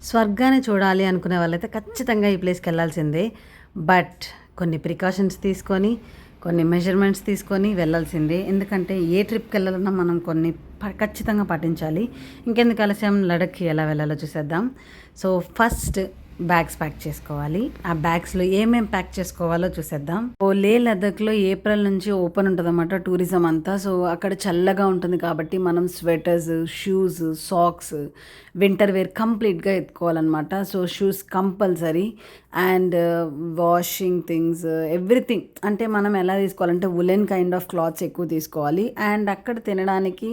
స్వర్గాన్ని చూడాలి అనుకునే వాళ్ళైతే ఖచ్చితంగా ఈ ప్లేస్కి వెళ్ళాల్సిందే. బట్ కొన్ని ప్రికాషన్స్ తీసుకొని, కొన్ని మెజర్మెంట్స్ తీసుకొని వెళ్ళాల్సిందే. ఎందుకంటే ఏ ట్రిప్కి వెళ్ళాలన్నా మనం కొన్ని ఖచ్చితంగా పాటించాలి. ఇంకెందుకు ఆలస్యం, లడఖ్కి ఎలా వెళ్ళాలో చూసేద్దాం. సో ఫస్ట్ బ్యాగ్స్ ప్యాక్ చేసుకోవాలి. ఆ బ్యాగ్స్లో ఏమేమి ప్యాక్ చేసుకోవాలో చూసేద్దాం. లే లదాఖ్లో ఏప్రిల్ నుంచి ఓపెన్ ఉంటుంది అన్నమాట టూరిజం అంతా. సో అక్కడ చల్లగా ఉంటుంది కాబట్టి మనం sweaters, shoes, socks, winter wear కంప్లీట్గా ఎత్తుకోవాలన్నమాట. So shoes compulsory and washing things, everything. అంటే మనం ఎలా తీసుకోవాలంటే వులెన్ కైండ్ ఆఫ్ క్లాత్స్ ఎక్కువ తీసుకోవాలి. అండ్ అక్కడ తినడానికి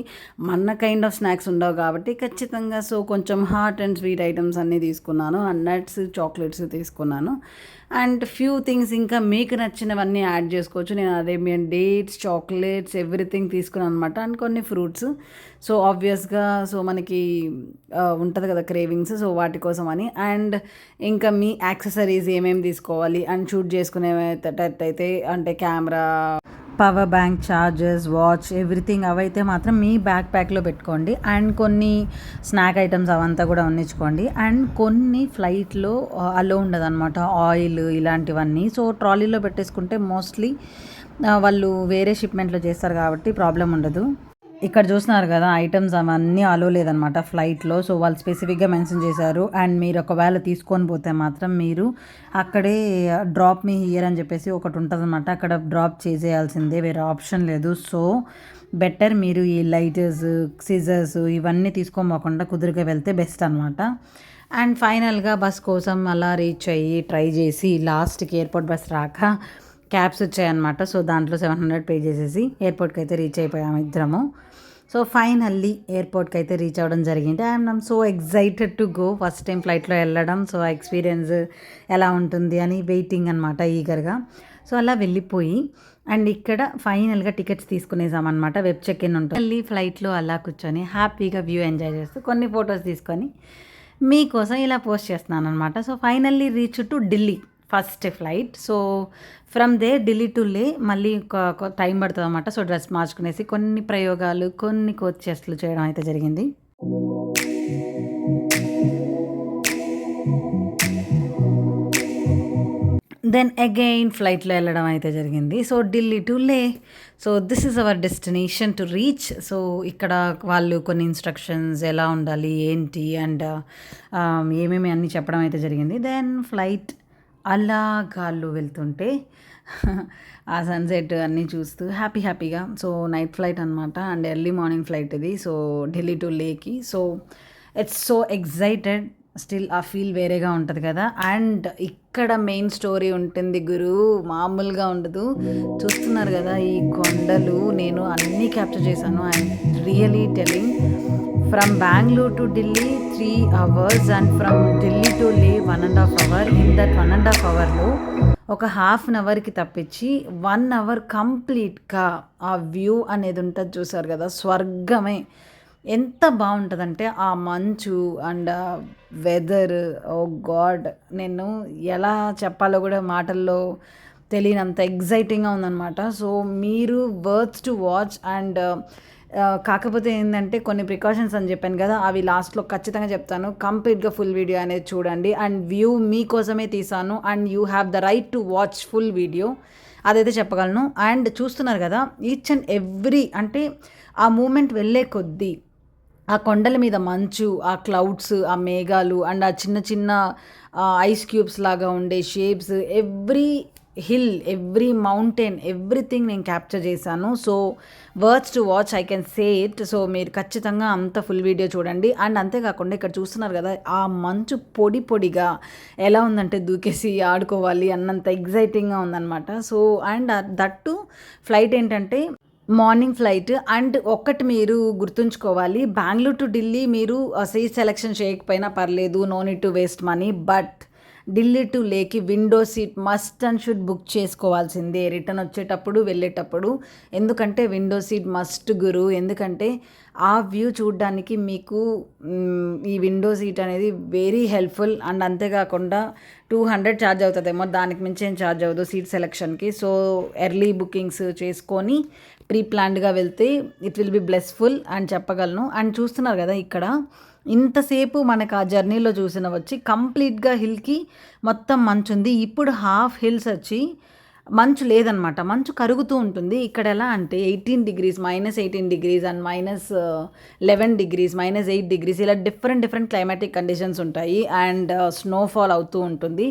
మన కైండ్ ఆఫ్ స్నాక్స్ ఉండవు కాబట్టి ఖచ్చితంగా సో కొంచెం హాట్ అండ్ స్వీట్ ఐటమ్స్ అన్నీ తీసుకున్నాను. అండ్ నట్స్, చాక్లెట్స్ తీసుకున్నాను. అండ్ ఫ్యూ థింగ్స్ ఇంకా మీకు నచ్చినవన్నీ యాడ్ చేసుకోవచ్చు. నేను అరేబియన్ డేట్స్, చాక్లెట్స్, ఎవ్రీథింగ్ తీసుకున్నాను అనమాట. అండ్ కొన్ని ఫ్రూట్స్. సో ఆబ్వియస్గా సో మనకి ఉంటుంది కదా క్రేవింగ్స్, సో వాటి కోసం అని. అండ్ ఇంకా మీ యాక్సెసరీస్ ఏమేమి తీసుకోవాలి అండ్ షూట్ చేసుకునేటట్టయితే అంటే camera, power bank, chargers, watch, everything అవైతే మాత్రం మీ బ్యాక్ ప్యాక్లో పెట్టుకోండి. అండ్ కొన్ని స్నాక్ ఐటమ్స్ అవంతా కూడా ఉన్నించుకోండి. అండ్ కొన్ని ఫ్లైట్లో అలో ఉండదు అనమాట, ఆయిల్ ఇలాంటివన్నీ. సో ట్రాలీలో పెట్టేసుకుంటే మోస్ట్లీ వాళ్ళు వేరే షిప్మెంట్లో చేస్తారు కాబట్టి ప్రాబ్లం ఉండదు. ఇక్కడ చూస్తున్నారు కదా ఐటమ్స్ అవన్నీ అలో లేదనమాట ఫ్లైట్లో. సో వాళ్ళు స్పెసిఫిక్గా మెన్షన్ చేశారు. అండ్ మీరు ఒకవేళ తీసుకొని పోతే మాత్రం మీరు అక్కడే డ్రాప్ మీ హియర్ అని చెప్పేసి ఒకటి ఉంటుంది అనమాట, అక్కడ డ్రాప్ చేసేయాల్సిందే, వేరే ఆప్షన్ లేదు. సో బెటర్ మీరు ఈ లైటర్స్, సిజర్స్ ఇవన్నీ తీసుకోపోకుండా కుదురుగా వెళ్తే బెస్ట్ అనమాట. అండ్ ఫైనల్గా బస్ కోసం అలా రీచ్ అయ్యి ట్రై చేసి లాస్ట్కి ఎయిర్పోర్ట్ బస్ రాక క్యాబ్స్ వచ్చాయన్నమాట. సో దాంట్లో 700 పే చేసేసి ఎయిర్పోర్ట్కి అయితే రీచ్ అయిపోయాము ఇద్దరము. సో ఫైనల్లీ ఎయిర్పోర్ట్కి అయితే రీచ్ అవ్వడం జరిగింది. I'm so excited to go. First time ఫ్లైట్లో వెళ్ళడం, సో ఆ ఎక్స్పీరియన్స్ ఎలా ఉంటుంది అని వెయిటింగ్ అనమాట ఈగర్గా. సో అలా వెళ్ళిపోయి అండ్ ఇక్కడ ఫైనల్గా టికెట్స్ తీసుకునేసామన్నమాట. వెబ్ చెక్ ఇన్ ఉంటుంది. మళ్ళీ ఫ్లైట్లో అలా కూర్చొని హ్యాపీగా వ్యూ ఎంజాయ్ చేస్తూ కొన్ని ఫొటోస్ తీసుకొని మీకోసం ఇలా పోస్ట్ చేస్తున్నాను అనమాట. So finally reach to Delhi first flight. So from they Delhi to లే మళ్ళీ టైం పడుతుంది అనమాట. సో డ్రెస్ మార్చుకునేసి కొన్ని ప్రయోగాలు, కొన్ని కోచెస్లు చేయడం అయితే జరిగింది. దెన్ అగైన్ ఫ్లైట్లో వెళ్ళడం అయితే జరిగింది. సో ఢిల్లీ టు లే. So this is our destination to reach. So ఇక్కడ వాళ్ళు కొన్ని ఇన్స్ట్రక్షన్స్ ఎలా ఉండాలి ఏంటి అండ్ ఏమేమి అన్నీ చెప్పడం అయితే జరిగింది. దెన్ ఫ్లైట్ అలా గాల్లో వెళ్తుంటే ఆ సన్సెట్ అన్నీ చూస్తూ హ్యాపీగా. సో నైట్ ఫ్లైట్ అనమాట అండ్ ఎర్లీ మార్నింగ్ ఫ్లైట్ ఇది. సో ఢిల్లీ టు లేకి. So it's so excited. Still ఆ ఫీల్ వేరేగా ఉంటుంది కదా. అండ్ ఇక్కడ మెయిన్ స్టోరీ ఉంటుంది గురు, మామూలుగా ఉండదు. చూస్తున్నారు కదా ఈ కొండలు, నేను అన్నీ క్యాప్చర్ చేశాను. I'm really telling, from Bengaluru to Delhi 3 hours and from Delhi to లే 1.5 hours. ఇన్ దట్ 1.5 hourలో ఒక ½ an hourకి తప్పించి 1 hour కంప్లీట్గా ఆ వ్యూ అనేది ఉంటుంది. చూసారు కదా, స్వర్గమే. ఎంత బాగుంటుందంటే ఆ మంచు అండ్ వెదర్, ఓ గాడ్, నేను ఎలా చెప్పాలో కూడా మాటల్లో తెలియనంత ఎగ్జైటింగ్గా ఉందన్నమాట. సో మీరు వర్త్ టు వాచ్. అండ్ కాకపోతే ఏంటంటే కొన్ని ప్రికాషన్స్ అని చెప్పాను కదా, అవి లాస్ట్లో ఖచ్చితంగా చెప్తాను. కంప్లీట్గా ఫుల్ వీడియో అనేది చూడండి. అండ్ వ్యూ మీకోసమే తీసాను and you have the right to watch full video, అదైతే చెప్పగలను. అండ్ చూస్తున్నారు కదా ఈచ్ అండ్ ఎవ్రీ, అంటే ఆ మూమెంట్ వెళ్ళే కొద్దీ ఆ కొండల మీద మంచు, ఆ క్లౌడ్స్, ఆ మేఘాలు అండ్ ఆ చిన్న చిన్న ఐస్ క్యూబ్స్ లాగా ఉండే shapes, every hill, every mountain, everything నేను క్యాప్చర్ చేశాను. So words to watch, I can say it. So మీరు ఖచ్చితంగా అంత ఫుల్ వీడియో చూడండి. అండ్ అంతేకాకుండా ఇక్కడ చూస్తున్నారు కదా ఆ మంచు పొడి పొడిగా ఎలా ఉందంటే దూకేసి ఆడుకోవాలి అన్నంత ఎగ్జైటింగ్గా ఉందన్నమాట. సో అండ్ దట్టు ఫ్లైట్ ఏంటంటే మార్నింగ్ ఫ్లైట్. అండ్ ఒక్కటి మీరు గుర్తుంచుకోవాలి, బెంగళూరు టు ఢిల్లీ మీరు సీట్ సెలెక్షన్ చేయకపోయినా పర్లేదు, no need to waste money. But Delhi to లేకి window seat must and should book చేసుకోవాల్సిందే రిటర్న్ వచ్చేటప్పుడు వెళ్ళేటప్పుడు. ఎందుకంటే విండో సీట్ మస్ట్ గురు. ఎందుకంటే ఆ వ్యూ చూడడానికి మీకు ఈ విండో సీట్ అనేది వెరీ హెల్ప్ఫుల్. అండ్ అంతేకాకుండా 200 ఛార్జ్ అవుతుందేమో, దానికి మించి ఏం ఛార్జ్ అవ్వదు సీట్ సెలెక్షన్కి. సో ఎర్లీ బుకింగ్స్ చేసుకొని ప్రీ ప్లాన్డ్గా వెళ్తే ఇట్ విల్ బి బ్లెస్ఫుల్ అని చెప్పగలను. అండ్ చూస్తున్నారు కదా ఇక్కడ ఇంతసేపు మనకు ఆ జర్నీలో చూసిన వచ్చి కంప్లీట్‌గా హిల్‌కి మొత్తం మంచుంది. ఇప్పుడు హాఫ్ హిల్స్ వచ్చి మంచు లేదనమాట. మంచు కరుగుతూ ఉంటుంది. ఇక్కడ ఎలా అంటే 18 degrees, -18 degrees and -11 degrees, -8 degrees ఇలా డిఫరెంట్ క్లైమాటిక్ కండిషన్స్ ఉంటాయి. అండ్ స్నోఫాల్ అవుతూ ఉంటుంది.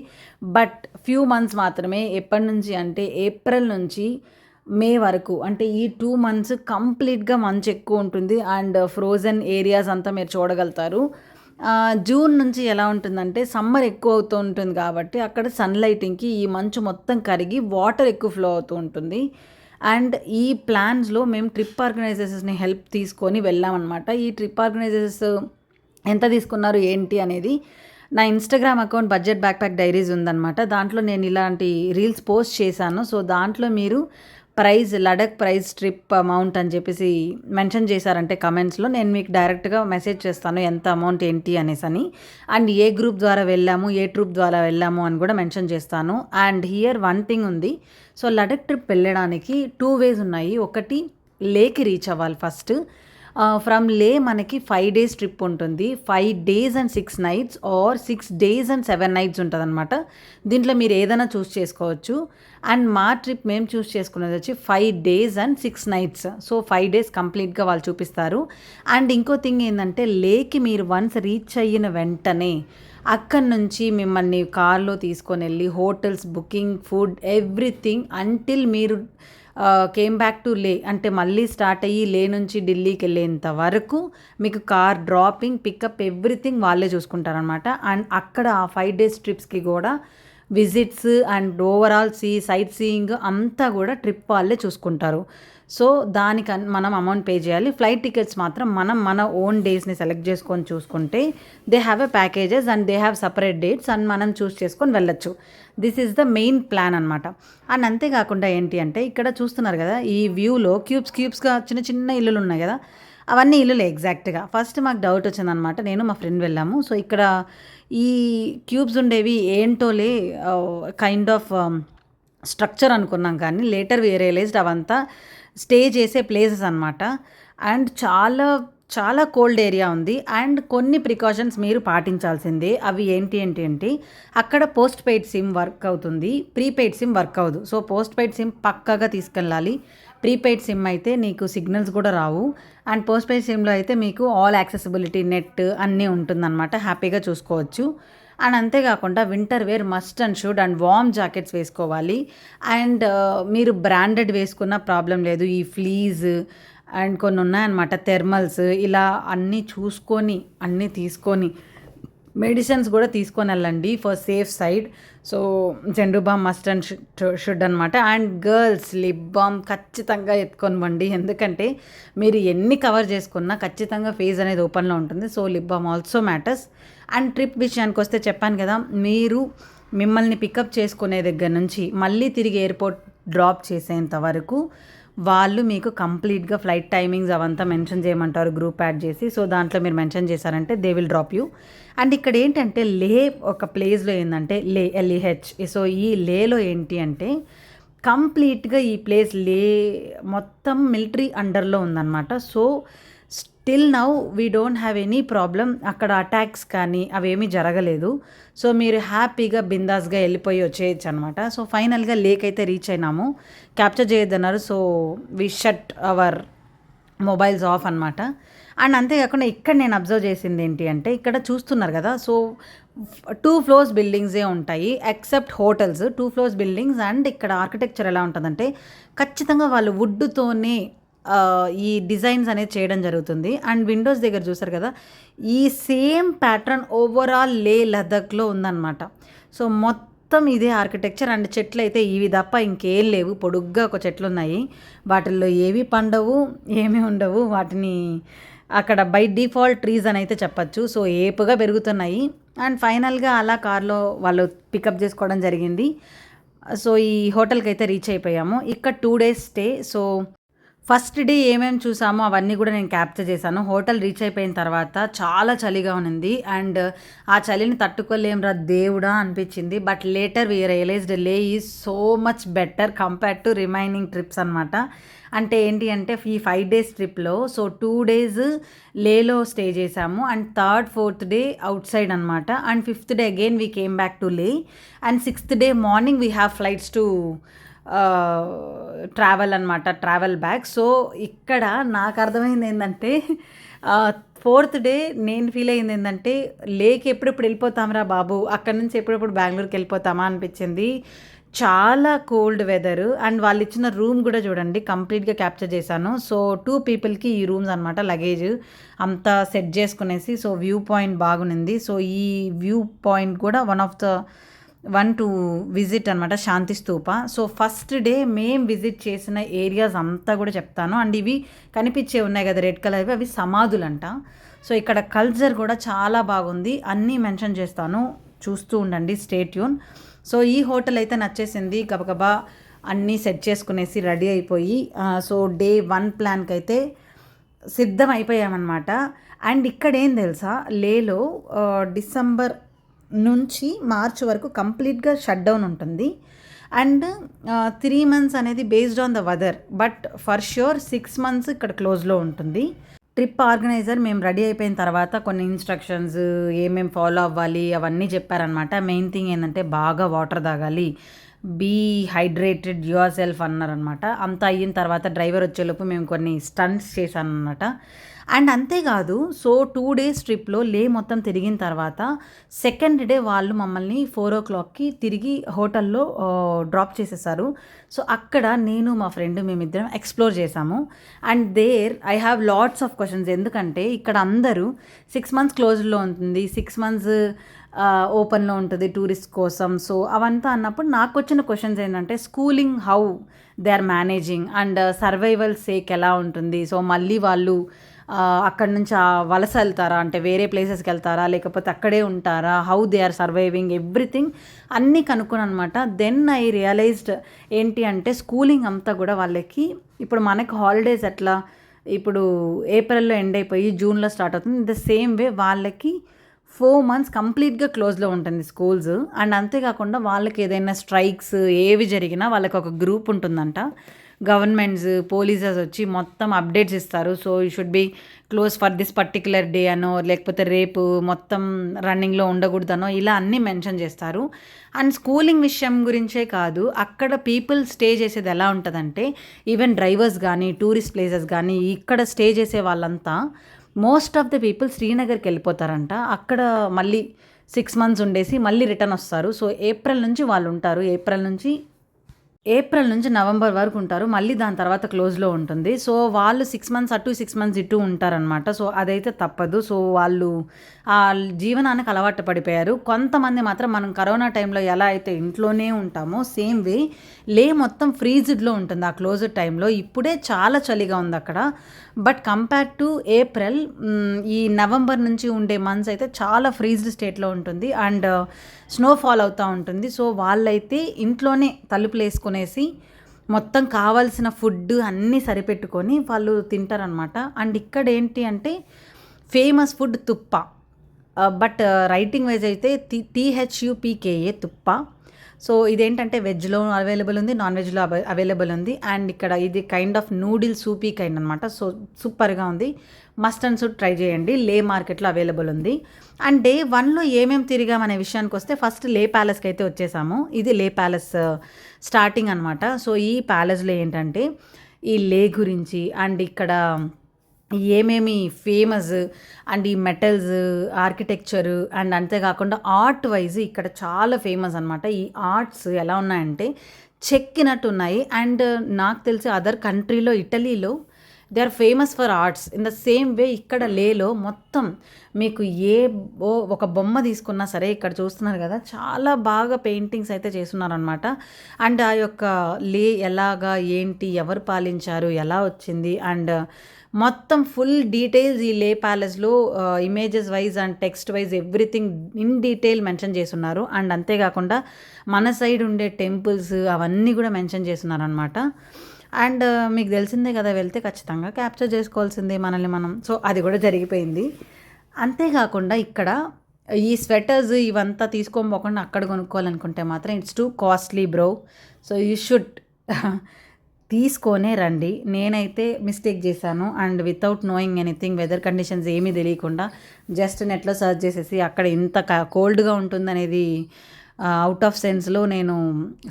బట్ ఫ్యూ మంత్స్ మాత్రమే. ఎప్పటి నుంచి అంటే ఏప్రిల్ నుంచి మే వరకు, అంటే ఈ 2 మంత్స్ కంప్లీట్‌గా మంచు ఎక్కువ ఉంటుంది. అండ్ ఫ్రోజన్ ఏరియాస్ అంతా మీరు చూడగలుగుతారు. జూన్ నుంచి ఎలా ఉంటుందంటే సమ్మర్ ఎక్కువ అవుతూ ఉంటుంది కాబట్టి అక్కడ సన్‌లైటింగ్‌కి ఈ మంచు మొత్తం కరిగి వాటర్ ఎక్కువ ఫ్లో అవుతూ ఉంటుంది. అండ్ ఈ ప్లాన్స్‌లో మేము ట్రిప్ ఆర్గనైజర్స్‌ని హెల్ప్ తీసుకొని వెళ్ళామనమాట. ఈ ట్రిప్ ఆర్గనైజర్స్ ఎంత తీసుకున్నారు ఏంటి అనేది నా Instagram account budget backpack diaries ఉందనమాట. దాంట్లో నేను ఇలాంటి రీల్స్ పోస్ట్ చేశాను. సో, దాంట్లో మీరు లడఖ్ ప్రైస్ ట్రిప్ అమౌంట్ అని చెప్పేసి మెన్షన్ చేశారంటే కమెంట్స్లో నేను మీకు డైరెక్ట్గా మెసేజ్ చేస్తాను ఎంత అమౌంట్ ఏంటి అనేసని. అండ్ ఏ గ్రూప్ ద్వారా వెళ్ళాము, ఏ ట్రూప్ ద్వారా వెళ్ళాము అని కూడా మెన్షన్ చేస్తాను. అండ్ హియర్ వన్ థింగ్ ఉంది. సో, లడఖ్ ట్రిప్ వెళ్ళడానికి 2 వేస్ ఉన్నాయి. ఒకటి లేకి రీచ్ అవ్వాలి ఫస్ట్. ఫ్రమ్ లే మనకి 5 డేస్ ట్రిప్ ఉంటుంది. 5 days and 6 nights or 6 days and 7 nights ఉంటుందన్నమాట. దీంట్లో మీరు ఏదైనా చూస్ చేసుకోవచ్చు. అండ్ మా ట్రిప్ మేము చూస్ చేసుకున్నది వచ్చి 5 days and 6 nights. So, 5 days కంప్లీట్గా వాళ్ళు చూపిస్తారు. అండ్ ఇంకో థింగ్ ఏంటంటే లేకి మీరు వన్స్ రీచ్ అయిన వెంటనే అక్కడి నుంచి మిమ్మల్ని కార్లో తీసుకొని వెళ్ళి hotels booking, food, everything until మీరు కేమ్ బ్యాక్ టు లే, అంటే మళ్ళీ స్టార్ట్ అయ్యి లే నుంచి ఢిల్లీకి వెళ్ళేంత వరకు మీకు కార్ డ్రాపింగ్, పికప్ ఎవ్రీథింగ్ వాళ్ళే చూసుకుంటారనమాట. అండ్ అక్కడ ఆ 5 డేస్ ట్రిప్స్కి కూడా visits and overall sight seeing అంతా కూడా ట్రిప్ వాళ్ళే చూసుకుంటారు. సో, దానికి మనం అమౌంట్ పే చేయాలి. ఫ్లైట్ టికెట్స్ మాత్రం మన ఓన్ డేస్ని సెలెక్ట్ చేసుకొని చూసుకుంటే they have a packages and they have separate dates and మనం చూస్ చేసుకొని వెళ్ళొచ్చు. This is the main plan అనమాట. అండ్ అంతేకాకుండా ఏంటి అంటే ఇక్కడ చూస్తున్నారు కదా ఈ వ్యూలో క్యూబ్స్గా చిన్న ఇల్లులు ఉన్నాయి కదా, అవన్నీ ఇల్లులే ఎగ్జాక్ట్గా. ఫస్ట్ మాకు డౌట్ వచ్చిందనమాట. నేను మా ఫ్రెండ్ వెళ్ళాము. సో, ఇక్కడ ఈ క్యూబ్స్ ఉండేవి ఏంటోలే కైండ్ ఆఫ్ స్ట్రక్చర్ అనుకున్నాం, కానీ లేటర్ వి రియలైజ్డ్ అవంతా స్టే చేసే ప్లేసెస్ అనమాట. అండ్ చాలా కోల్డ్ ఏరియా ఉంది. అండ్ కొన్ని ప్రికాషన్స్ మీరు పాటించాల్సిందే. అవి ఏంటి అక్కడ పోస్ట్ పెయిడ్ సిమ్ వర్క్ అవుతుంది, ప్రీపెయిడ్ సిమ్ వర్క్ అవ్వదు. సో, పోస్ట్ పెయిడ్ సిమ్ పక్కాగా తీసుకెళ్ళాలి. ప్రీపెయిడ్ సిమ్ అయితే నీకు సిగ్నల్స్ కూడా రావు. అండ్ పోస్ట్ పెయిడ్ సిమ్లో అయితే మీకు ఆల్ యాక్సెసిబిలిటీ, నెట్ అన్నీ ఉంటుందన్నమాట, హ్యాపీగా చూసుకోవచ్చు. అండ్ అంతేకాకుండా winter wear must and should and warm jackets వేసుకోవాలి. అండ్ మీరు బ్రాండెడ్ వేసుకున్న ప్రాబ్లం లేదు. ఈ ఫ్లీజ్ అండ్ కొన్ని ఉన్నాయన్నమాట థెర్మల్స్, ఇలా అన్నీ చూసుకొని అన్నీ తీసుకొని మెడిసిన్స్ కూడా తీసుకొని వెళ్ళండి for safe side. So, Zandu balm must and should అనమాట. అండ్ గర్ల్స్ లిప్ బామ్ ఖచ్చితంగా ఎత్తుకొని వండి, ఎందుకంటే మీరు ఎన్ని కవర్ చేసుకున్నా ఖచ్చితంగా ఫేస్ అనేది ఓపెన్లో ఉంటుంది. So, lip balm also matters. And trip విషయానికి వస్తే చెప్పాను కదా, మీరు మిమ్మల్ని పికప్ చేసుకునే దగ్గర నుంచి మళ్ళీ తిరిగి ఎయిర్పోర్ట్ డ్రాప్ చేసేంత వరకు వాళ్ళు మీకు కంప్లీట్గా ఫ్లైట్ టైమింగ్స్ అవంతా మెన్షన్ చేయమంటారు గ్రూప్ యాడ్ చేసి. సో, దాంట్లో మీరు మెన్షన్ చేశారంటే they will drop you. And ఇక్కడ ఏంటంటే లే ఒక ప్లేస్లో ఏంటంటే LEH. సో, ఈ లేలో ఏంటి అంటే కంప్లీట్గా ఈ ప్లేస్ మొత్తం మిలిటరీ అండర్లో ఉందన్నమాట. So, still now we don't have any problem. అక్కడ అటాక్స్ కానీ అవేమీ జరగలేదు. సో, మీరు హ్యాపీగా బిందాస్గా వెళ్ళిపోయి వచ్చేయచ్చు అనమాట. సో, ఫైనల్గా లేక్ అయితే రీచ్ అయినాము. క్యాప్చర్ చేయొద్దన్నారు. So, we shut our mobiles off అనమాట. అండ్ అంతేకాకుండా ఇక్కడ నేను అబ్జర్వ్ చేసింది ఏంటి అంటే ఇక్కడ చూస్తున్నారు కదా, సో 2 ఫ్లోర్స్ బిల్డింగ్సే ఉంటాయి except hotels. 2 floors buildings. And ఇక్కడ ఆర్కిటెక్చర్ ఎలా ఉంటుందంటే ఖచ్చితంగా వాళ్ళు వుడ్తోనే ఈ డిజైన్స్ అనేది చేయడం జరుగుతుంది. అండ్ విండోస్ దగ్గర చూసారు కదా, ఈ సేమ్ ప్యాటర్న్ ఓవరాల్ లద్దాఖ్లో ఉందన్నమాట. సో, మొత్తం ఇదే ఆర్కిటెక్చర్. అండ్ చెట్లు అయితే ఇవి తప్ప ఇంకేం లేవు. పొడుగ్గా ఒక చెట్లు ఉన్నాయి, వాటిల్లో ఏవి పండవు, ఏమీ ఉండవు. వాటిని అక్కడ బై డిఫాల్ట్ ట్రీస్ అని అయితే చెప్పచ్చు. సో, ఏపుగా పెరుగుతున్నాయి. అండ్ ఫైనల్గా అలా కార్లో వాళ్ళు పికప్ చేసుకోవడం జరిగింది. సో, ఈ హోటల్కి అయితే రీచ్ అయిపోయాము. ఇక్కడ 2 days stay. So, first day ఏమేమి చూసామో అవన్నీ కూడా నేను క్యాప్చర్ చేశాను. హోటల్ రీచ్ అయిపోయిన తర్వాత చాలా చలిగా ఉన్నింది. అండ్ ఆ చలిని తట్టుకోలేంరా దేవుడా అనిపించింది. But later we realised Leh is so much better compare to remaining trips అనమాట. అంటే ఏంటి అంటే ఈ 5 డేస్ ట్రిప్లో సో 2 డేస్ లేలో స్టే చేసాము. And third 4th day outside అనమాట. And 5th day again we came back to Leh. And 6th day morning we have flights to travel అనమాట, ట్రావెల్ బ్యాక్. సో ఇక్కడ నాకు అర్థమైంది ఏంటంటే 4th డే నేను feel అయింది ఏంటంటే లేక్ ఎప్పుడెప్పుడు వెళ్ళిపోతామరా బాబు, అక్కడ నుంచి ఎప్పుడెప్పుడు బెంగళూరుకి వెళ్ళిపోతామా అనిపించింది. చాలా కోల్డ్ వెదర్. అండ్ వాళ్ళు ఇచ్చిన రూమ్ కూడా చూడండి కంప్లీట్గా క్యాప్చర్ చేశాను. సో 2 పీపుల్కి ఈ రూమ్స్ అనమాట, లగేజ్ అంతా సెట్ చేసుకునేసి. సో వ్యూ పాయింట్ బాగునింది. సో ఈ వ్యూ పాయింట్ కూడా వన్ టు విజిట్ అనమాట, Shanti Stupa. So first day మేము విజిట్ చేసిన ఏరియాస్ అంతా కూడా చెప్తాను. అండ్ ఇవి కనిపించే ఉన్నాయి కదా రెడ్ కలర్వి, అవి సమాధులంట. సో ఇక్కడ కల్చర్ కూడా చాలా బాగుంది, అన్నీ మెన్షన్ చేస్తాను, చూస్తూ ఉండండి, స్టే ట్యూన్. సో ఈ హోటల్ అయితే నచ్చేసింది. గబగబా అన్నీ సెట్ చేసుకునేసి రెడీ అయిపోయి సో డే 1 ప్లాన్కి అయితే సిద్ధం అయిపోయామన్నమాట. అండ్ ఇక్కడ ఏం తెలుసా, లేలో డిసెంబర్ నుంచి మార్చ్ వరకు కంప్లీట్గా షట్ డౌన్ ఉంటుంది. అండ్ 3 months అనేది based on the weather, but for sure 6 months ఇక్కడ క్లోజ్లో ఉంటుంది. ట్రిప్ ఆర్గనైజర్ మేము రెడీ అయిపోయిన తర్వాత కొన్ని ఇన్స్ట్రక్షన్స్ ఏమేమి ఫాలో అవ్వాలి అవన్నీ చెప్పారనమాట. మెయిన్ థింగ్ ఏంటంటే బాగా వాటర్ తాగాలి, బీ హైడ్రేటెడ్ యువర్ సెల్ఫ్ అన్నారనమాట. అంతా అయిన తర్వాత డ్రైవర్ వచ్చేలోపు మేము కొన్ని స్టంట్స్ చేశాను అనమాట. అండ్ అంతేకాదు సో 2 days ట్రిప్లో లే మొత్తం తిరిగిన తర్వాత సెకండ్ డే వాళ్ళు మమ్మల్ని 4 o'clockకి తిరిగి హోటల్లో డ్రాప్ చేసేసారు. సో అక్కడ నేను మా ఫ్రెండ్ మేమిద్దరం ఎక్స్ప్లోర్ చేసాము. And there I have lots of questions. ఎందుకంటే ఇక్కడ అందరూ 6 months క్లోజ్లో ఉంటుంది, 6 months ఓపెన్లో ఉంటుంది టూరిస్ట్ కోసం. సో అవంతా అన్నప్పుడు నాకు వచ్చిన క్వశ్చన్స్ ఏంటంటే schooling how they are managing, and survival sake ఎలా ఉంటుంది. సో మళ్ళీ వాళ్ళు అక్కడ నుంచి వలస వెళ్తారా, అంటే వేరే ప్లేసెస్కి వెళ్తారా, లేకపోతే అక్కడే ఉంటారా, how they are surviving, everything అన్నీ కనుక్కుని అనమాట. దెన్ ఐ రియలైజ్డ్ ఏంటి అంటే స్కూలింగ్ అంతా కూడా వాళ్ళకి ఇప్పుడు మనకి హాలిడేస్ ఎట్లా ఇప్పుడు ఏప్రిల్లో ఎండ్ అయిపోయి జూన్లో స్టార్ట్ అవుతుంది, ద సేమ్ వే వాళ్ళకి 4 months కంప్లీట్గా క్లోజ్లో ఉంటుంది స్కూల్స్. అండ్ అంతేకాకుండా వాళ్ళకి ఏదైనా స్ట్రైక్స్ ఏవి జరిగినా వాళ్ళకి ఒక గ్రూప్ ఉంటుందంట, గవర్నమెంట్స్ పోలీసెస్ వచ్చి మొత్తం అప్డేట్స్ ఇస్తారు. So you should be close for this particular day అనో, లేకపోతే రేపు మొత్తం రన్నింగ్లో ఉండకూడదనో, ఇలా అన్నీ మెన్షన్ చేస్తారు. అండ్ స్కూలింగ్ విషయం గురించే కాదు, అక్కడ పీపుల్ స్టే చేసేది ఎలా ఉంటుందంటే ఈవెన్ డ్రైవర్స్ కానీ టూరిస్ట్ ప్లేసెస్ కానీ ఇక్కడ స్టే చేసే వాళ్ళంతా మోస్ట్ ఆఫ్ ద పీపుల్ శ్రీనగర్కి వెళ్ళిపోతారంట. అక్కడ మళ్ళీ 6 months ఉండేసి మళ్ళీ రిటర్న్ వస్తారు. సో ఏప్రిల్ నుంచి వాళ్ళు ఉంటారు, ఏప్రిల్ నుంచి నవంబర్ వరకు ఉంటారు, మళ్ళీ దాని తర్వాత క్లోజ్లో ఉంటుంది. సో వాళ్ళు 6 months అటు 6 months ఇటు ఉంటారనమాట. సో అదైతే తప్పదు. సో వాళ్ళు ఆ జీవనానికి అలవాటు పడిపోయారు. కొంతమంది మాత్రం మనం కరోనా టైంలో ఎలా అయితే ఇంట్లోనే ఉంటామో సేమ్ వే లే మొత్తం ఫ్రీజ్డ్లో ఉంటుంది ఆ క్లోజ్డ్ టైంలో. ఇప్పుడే చాలా చలిగా ఉంది అక్కడ, బట్ కంపేర్ టు ఏప్రిల్ ఈ నవంబర్ నుంచి ఉండే మంత్స్ అయితే చాలా ఫ్రీజ్డ్ స్టేట్లో ఉంటుంది. అండ్ స్నోఫాల్ అవుతూ ఉంటుంది. సో వాళ్ళైతే ఇంట్లోనే తలుపులు వేసుకునేసి మొత్తం కావాల్సిన ఫుడ్ అన్నీ సరిపెట్టుకొని వాళ్ళు తింటారనమాట. అండ్ ఇక్కడ ఏంటి అంటే ఫేమస్ ఫుడ్ తుప్ప, బట్ రైటింగ్ వైజ్ అయితే THUPKA తుప్ప. సో ఇదేంటంటే వెజ్లో అవైలబుల్ ఉంది, నాన్ వెజ్లో అవైలబుల్ ఉంది. అండ్ ఇక్కడ ఇది కైండ్ ఆఫ్ నూడిల్ సూపీ కైండ్ అనమాట. సో సూపర్గా ఉంది, మస్ట్ అండ్ షుడ్ ట్రై చేయండి. లే మార్కెట్లో అవైలబుల్ ఉంది. అండ్ డే 1లో ఏమేమి తిరిగామనే విషయానికి వస్తే ఫస్ట్ లే ప్యాలెస్కి అయితే వచ్చేసాము. ఇది లే ప్యాలెస్ స్టార్టింగ్ అనమాట. సో ఈ ప్యాలెస్లో ఏంటంటే ఈ లే గురించి అండ్ ఇక్కడ ఏమేమి ఫేమస్ అండ్ ఈ మెటల్స్ ఆర్కిటెక్చర్ అండ్ అంతేకాకుండా ఆర్ట్ వైజ్ ఇక్కడ చాలా ఫేమస్ అనమాట. ఈ ఆర్ట్స్ ఎలా ఉన్నాయంటే చెక్కినట్టు ఉన్నాయి. అండ్ నాకు తెలిసి అదర్ కంట్రీలో ఇటలీలో they are famous for arts. In the same way ఇక్కడ లేలో మొత్తం మీకు ఒక బొమ్మ తీసుకున్నా సరే ఇక్కడ చూస్తున్నారు కదా చాలా బాగా పెయింటింగ్స్ అయితే చేస్తున్నారనమాట. అండ్ ఆ యొక్క లే ఎలాగా ఏంటి, ఎవరు పాలించారు, ఎలా వచ్చింది, అండ్ మొత్తం ఫుల్ డీటెయిల్స్ ఈ లే ప్యాలెస్లో images wise and text wise everything in detail mention చేస్తున్నారు. అండ్ అంతేకాకుండా మన సైడ్ ఉండే టెంపుల్స్ అవన్నీ కూడా మెన్షన్ చేస్తున్నారు అనమాట. అండ్ మీకు తెలిసిందే కదా, వెళ్తే ఖచ్చితంగా క్యాప్చర్ చేసుకోవాల్సిందే మనల్ని మనం. సో అది కూడా జరిగిపోయింది. అంతేకాకుండా ఇక్కడ ఈ స్వెటర్స్ ఇవంతా తీసుకొని పోకుండా అక్కడ కొనుక్కోవాలనుకుంటే మాత్రం it's too costly bro. So you should తీసుకొనే రండి. నేనైతే మిస్టేక్ చేశాను and without knowing anything, weather conditions ఏమీ తెలియకుండా జస్ట్ నెట్లో సర్చ్ చేసేసి అక్కడ ఇంత కోల్డ్గా ఉంటుందనేది అవుట్ ఆఫ్ సెన్స్లో నేను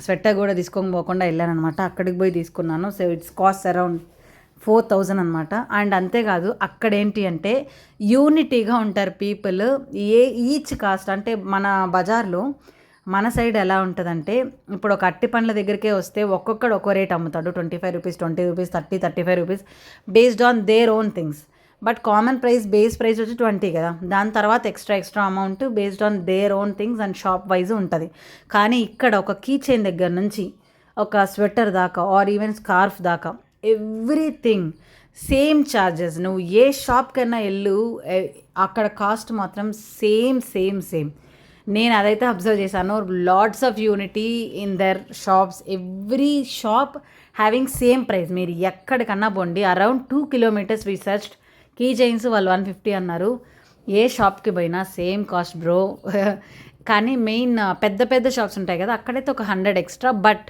స్వెటర్ కూడా తీసుకొని పోకుండా వెళ్ళాను అనమాట. అక్కడికి పోయి తీసుకున్నాను. సో ఇట్స్ కాస్ట్ అరౌండ్ 4,000 అనమాట. అండ్ అంతేకాదు అక్కడ ఏంటి అంటే యూనిటీగా ఉంటారు పీపుల్. ఈచ్ కాస్ట్ అంటే మన బజార్లో మన సైడ్ ఎలా ఉంటుందంటే, ఇప్పుడు ఒక అట్టి పండ్ల దగ్గరికే వస్తే ఒక్కొక్కడు ఒక్కో రేట్ అమ్ముతాడు. 25 rupees, 20 rupees, 35 rupees based on their own things. But common price, base price వచ్చి 20 కదా. దాని తర్వాత extra amount based on their own things and shop wise ఉంటుంది. కానీ ఇక్కడ ఒక కీ చైన్ దగ్గర నుంచి ఒక స్వెటర్ దాకా ఆర్ ఈవెన్ స్కార్ఫ్ దాకా ఎవ్రీథింగ్ సేమ్ ఛార్జెస్. నువ్వు ఏ షాప్కైనా వెళ్ళు, అక్కడ కాస్ట్ మాత్రం సేమ్. నేను అదైతే అబ్జర్వ్ చేశాను. Lots of unity in their shops, every shop having same price. మీరు ఎక్కడికన్నా పోండి, around 2 kilometers researched. Key chains వాళ్ళు 150 అన్నారు. ఏ షాప్కి పోయినా సేమ్ కాస్ట్ బ్రో. కానీ మెయిన్ పెద్ద షాప్స్ ఉంటాయి కదా, అక్కడైతే ఒక 100 extra, but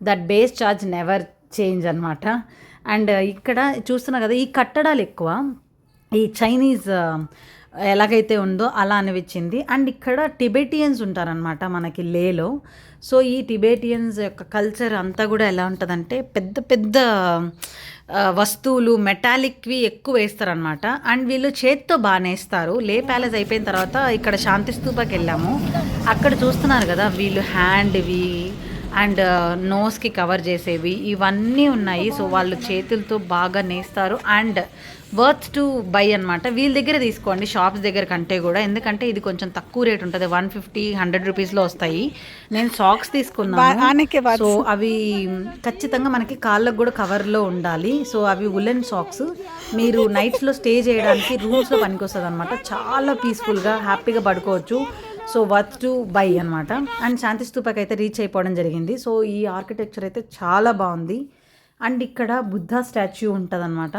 that base charge never change అనమాట. అండ్ ఇక్కడ చూస్తున్నా కదా, ఈ కట్టడాలు ఎక్కువ ఈ చైనీస్ ఎలాగైతే ఉందో అలా అనిపించింది. అండ్ ఇక్కడ టిబెటియన్స్ ఉంటారనమాట మనకి లేలో. సో ఈ టిబెటియన్స్ యొక్క కల్చర్ అంతా కూడా ఎలా ఉంటుందంటే పెద్ద వస్తువులు మెటాలిక్వి ఎక్కువ వేస్తారనమాట. అండ్ వీళ్ళు చేత్తో బాగా నేస్తారు. లే ప్యాలెస్ అయిపోయిన తర్వాత ఇక్కడ శాంతి స్తూపాకి వెళ్ళాము. అక్కడ చూస్తున్నారు కదా, వీళ్ళు హ్యాండ్వి అండ్ నోస్కి కవర్ చేసేవి ఇవన్నీ ఉన్నాయి. సో వాళ్ళు చేతులతో బాగా నేస్తారు అండ్ వర్త్ టు బై అనమాట. వీళ్ళ దగ్గర తీసుకోండి షాప్స్ దగ్గర కంటే కూడా, ఎందుకంటే ఇది కొంచెం తక్కువ రేట్ ఉంటుంది. 150-100 రూపీస్లో వస్తాయి. నేను సాక్స్ తీసుకున్నాను. సో అవి ఖచ్చితంగా మనకి కాళ్ళకు కూడా కవర్లో ఉండాలి. సో అవి ఉలెన్ సాక్స్. మీరు నైట్స్లో స్టే చేయడానికి రూమ్స్లో పనికొస్తుంది అనమాట. చాలా పీస్ఫుల్గా హ్యాపీగా పడుకోవచ్చు. సో వర్త్ టు బై అనమాట. అండ్ శాంతి స్తూపకి అయితే రీచ్ అయిపోవడం జరిగింది. సో ఈ ఆర్కిటెక్చర్ అయితే చాలా బాగుంది. అండ్ ఇక్కడ బుద్ధ స్టాచ్యూ ఉంటుంది అనమాట.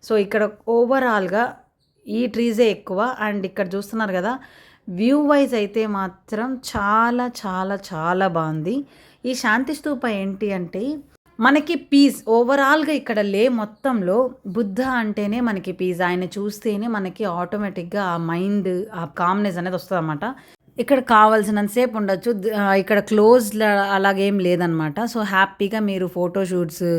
సో ఇక్కడ ఓవరాల్గా ఈ ట్రీజే ఎక్కువ. అండ్ ఇక్కడ చూస్తున్నారు కదా, వ్యూ వైజ్ అయితే మాత్రం చాలా బాగుంది. ఈ శాంతి స్తూప ఏంటి అంటే మనకి పీస్ ఓవరాల్గా ఇక్కడ మొత్తంలో బుద్ధ అంటేనే మనకి పీస్. ఆయన చూస్తేనే మనకి ఆటోమేటిక్గా ఆ మైండ్, ఆ కామ్నెస్ అనేది వస్తుంది అన్నమాట. ఇక్కడ కావాల్సినంతసేపు ఉండొచ్చు. ఇక్కడ క్లోజ్ అలాగేం లేదనమాట. సో హ్యాపీగా మీరు ఫోటోషూట్స్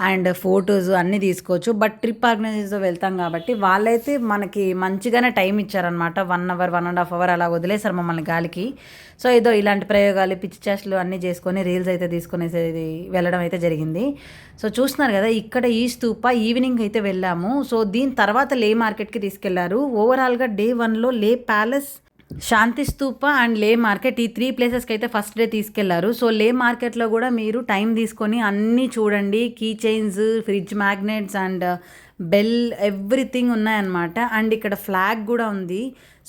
అండ్ ఫొటోస్ అన్నీ తీసుకోవచ్చు. బట్ ట్రిప్ ఆర్గనైజర్స్తో వెళ్తాం కాబట్టి వాళ్ళైతే మనకి మంచిగానే టైం ఇచ్చారనమాట. 1 hour 1.5 hours అలా వదిలేశారు మమ్మల్ని గాలికి. సో ఏదో ఇలాంటి ప్రయోగాలు, పిచ్చి చేష్టలు అన్నీ చేసుకొని రీల్స్ అయితే తీసుకునేది వెళ్ళడం అయితే జరిగింది. సో చూస్తున్నారు కదా, ఇక్కడ ఈ స్తూప ఈవినింగ్ అయితే వెళ్ళాము. సో దీని తర్వాత లే మార్కెట్కి తీసుకెళ్లారు. ఓవరాల్గా డే 1లో లే ప్యాలెస్, శాంతి స్తూప అండ్ లే మార్కెట్, ఈ 3 ప్లేసెస్కి అయితే ఫస్ట్ డే తీసుకెళ్లారు. సో లే మార్కెట్లో కూడా మీరు టైం తీసుకొని అన్నీ చూడండి. Key chains, fridge magnets and bell everything ఉన్నాయన్నమాట. అండ్ ఇక్కడ ఫ్లాగ్ కూడా ఉంది.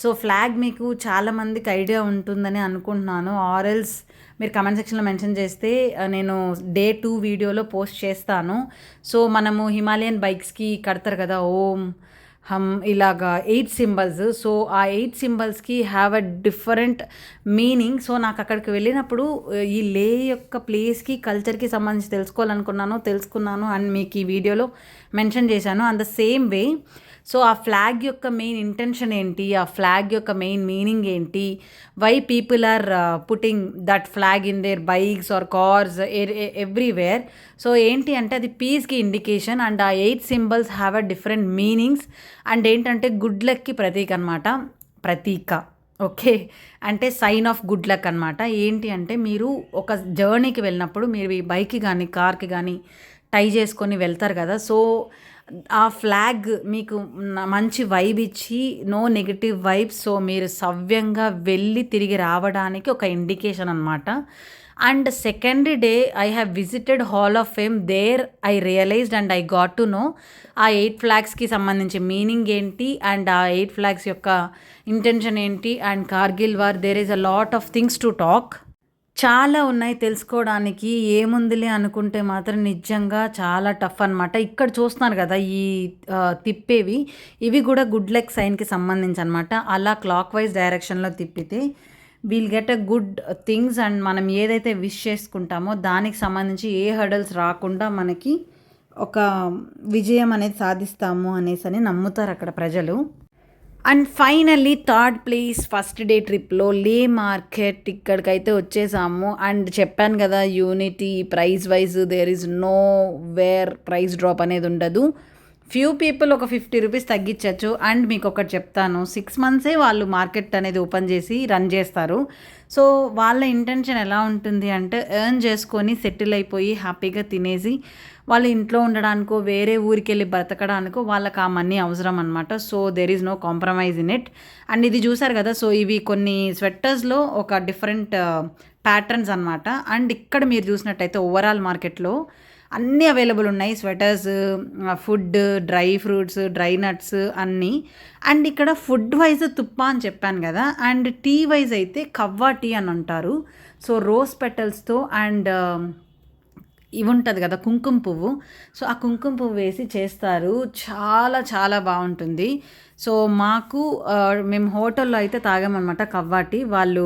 సో ఫ్లాగ్ మీకు చాలామందికి ఐడియా ఉంటుందని అనుకుంటున్నాను. ఆర్ఎల్స్ మీరు కమెంట్ సెక్షన్లో మెన్షన్ చేస్తే నేను డే 2 వీడియోలో పోస్ట్ చేస్తాను. సో మనము హిమాలయన్ బైక్స్కి కడతారు కదా ఓం ఇలాగా 8 సింబల్స్. సో ఆ 8 సింబల్స్కి have a different meaning. So నాకు అక్కడికి వెళ్ళినప్పుడు ఈ లే యొక్క ప్లేస్కి, కల్చర్కి సంబంధించి తెలుసుకున్నాను అండ్ మీకు ఈ వీడియోలో మెన్షన్ చేశాను. And the same way so ఆ ఫ్లాగ్ యొక్క మెయిన్ ఇంటెన్షన్ ఏంటి, ఆ ఫ్లాగ్ యొక్క మెయిన్ మీనింగ్ ఏంటి, why people are putting that flag in their bikes or cars everywhere. So ఏంటి అంటే అది పీస్కి ఇండికేషన్. అండ్ ఆ 8 symbols have a different meanings. And ఏంటంటే గుడ్ లక్కి ప్రతీక. ఓకే, అంటే సైన్ ఆఫ్ గుడ్ లక్ అనమాట. ఏంటి అంటే మీరు ఒక జర్నీకి వెళ్ళినప్పుడు మీరు ఈ బైక్కి కానీ కార్కి కానీ టై చేసుకొని వెళ్తారు కదా. సో ఆ ఫ్లాగ్ మీకు మంచి వైబ్ ఇచ్చి, నో నెగిటివ్ వైబ్స్. సో మీరు సవ్యంగా వెళ్ళి తిరిగి రావడానికి ఒక ఇండికేషన్ అనమాట. And second day I have visited hall of fame. There I realized and I got to know ఆ 8 ఫ్లాగ్స్కి సంబంధించి మీనింగ్ ఏంటి అండ్ ఆ 8 ఫ్లాగ్స్ యొక్క ఇంటెన్షన్ ఏంటి. And Kargil war, there is a lot of things to talk. చాలా ఉన్నాయి తెలుసుకోవడానికి. ఏముందిలే అనుకుంటే మాత్రం నిజంగా చాలా టఫ్ అనమాట. ఇక్కడ చూస్తున్నారు గదా! ఈ తిప్పేవి, ఇవి గూడా గుడ్ లక్ సైన్‌కి సంబంధించనమాట. అలా క్లాక్ వైస్ డైరెక్షన్‌లో తిప్పితే will get a good things and మనం ఏదైతే విష్ చేసుకుంటామో దానికి సంబంధించి ఏ హర్డల్స్ రాకుండా మనకి ఒక విజయం అనేది సాధిస్తాము అనేసని నమ్ముతారు అక్కడ ప్రజలు. And finally third place first day ట్రిప్‌లో లే మార్కెట్ ఇక్కడికైతే వచ్చేసాము. అండ్ చెప్పాను గదా! Unity price wise there is no where price drop అనేది ఉండదు. ఫ్యూ పీపుల్ ఒక 50 రూపీస్ తగ్గించచ్చు. అండ్ మీకు ఒకటి చెప్తాను, 6 మంత్సే వాళ్ళు మార్కెట్ అనేది ఓపెన్ చేసి రన్ చేస్తారు. సో వాళ్ళ ఇంటెన్షన్ ఎలా ఉంటుంది అంటే ఎర్న్ చేసుకొని సెటిల్ అయిపోయి హ్యాపీగా తినేసి వాళ్ళ ఇంట్లో ఉండడానికో వేరే ఊరికి వెళ్ళి బ్రతకడానికో వాళ్ళకి ఆ మనీ అవసరం అనమాట. So there is no compromise in it. And ఇది చూసారు కదా, సో ఇవి కొన్ని స్వెట్టర్స్లో ఒక డిఫరెంట్ ప్యాటర్న్స్ అనమాట. అండ్ ఇక్కడ మీరు చూసినట్టయితే ఓవరాల్ మార్కెట్లో అన్నీ అవైలబుల్ ఉన్నాయి. Sweaters, food, dry fruits, dry nuts అన్నీ. అండ్ ఇక్కడ ఫుడ్ వైజ్ తుప్ప అని చెప్పాను కదా, అండ్ టీ వైజ్ అయితే కవ్వా టీ అని అంటారు. సో రోజ్ పెటల్స్తో అండ్ ఇవి ఉంటుంది కదా కుంకుమ పువ్వు, సో ఆ కుంకుమ పువ్వు వేసి చేస్తారు. చాలా చాలా బాగుంటుంది. సో మాకు మేము హోటల్లో అయితే తాగామన్నమాట కవ్వాటి, వాళ్ళు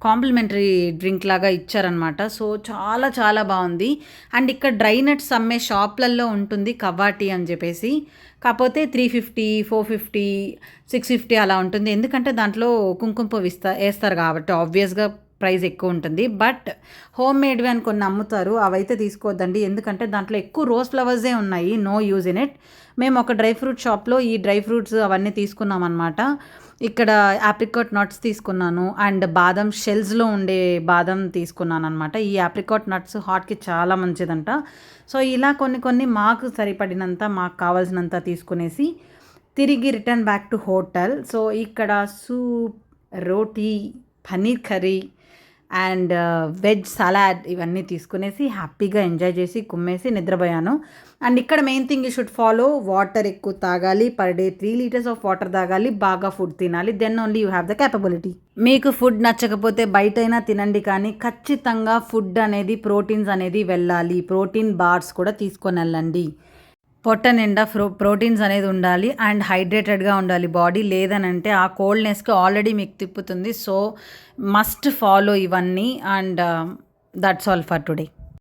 కాంప్లిమెంటరీ డ్రింక్ లాగా ఇచ్చారనమాట. సో చాలా చాలా బాగుంది. అండ్ ఇక్కడ డ్రై నట్స్ అమ్మే షాప్లలో ఉంటుంది కవ్వాటి అని చెప్పేసి, కాకపోతే 350, 450, 650 అలా ఉంటుంది. ఎందుకంటే దాంట్లో కుంకుమ పువ్వు వేస్తారు కాబట్టి ఆబ్వియస్గా ప్రైస్ ఎక్కువ ఉంటుంది. బట్ హోమ్ మేడ్వి అని కొన్ని అమ్ముతారు, అవైతే తీసుకోవద్దండి. ఎందుకంటే దాంట్లో ఎక్కువ రోజ్ ఫ్లవర్సే ఉన్నాయి, నో యూజ్ ఇన్ ఇట్. మేము ఒక డ్రై ఫ్రూట్ షాప్లో ఈ డ్రై ఫ్రూట్స్ అవన్నీ తీసుకున్నాం అనమాట. ఇక్కడ ఆప్రికాట్ నట్స్ తీసుకున్నాను అండ్ బాదం షెల్స్లో ఉండే బాదం తీసుకున్నాను అనమాట. ఈ ఆప్రికాట్ నట్స్ హార్ట్కి చాలా మంచిదంట. సో ఇలా కొన్ని కొన్ని మాకు సరిపడినంత, మాకు కావాల్సినంత తీసుకునేసి తిరిగి return back to hotel. So ఇక్కడ soup, roti, paneer curry and veg salad ఇవన్నీ తీసుకునేసి హ్యాపీగా ఎంజాయ్ చేసి కుమ్మేసి నిద్రపోయాను. అండ్ ఇక్కడ main thing you should follow, water ఎక్కువ తాగాలి, per day 3 litres of water తాగాలి, బాగా ఫుడ్ తినాలి, then only you have the capability. మీకు ఫుడ్ నచ్చకపోతే బయటైనా తినండి, కానీ ఖచ్చితంగా ఫుడ్ అనేది ప్రోటీన్స్ అనేది వెళ్ళాలి. ప్రోటీన్ బార్స్ కూడా తీసుకొని వెళ్ళండి. పొట్ట నిండా ప్రోటీన్స్ అనేది ఉండాలి అండ్ హైడ్రేటెడ్గా ఉండాలి బాడీ, లేదనంటే ఆ కోల్డ్నెస్కి ఆల్రెడీ మీకు తిప్పుతుంది. సో మస్ట్ ఫాలో ఇవన్నీ. And that's all for today.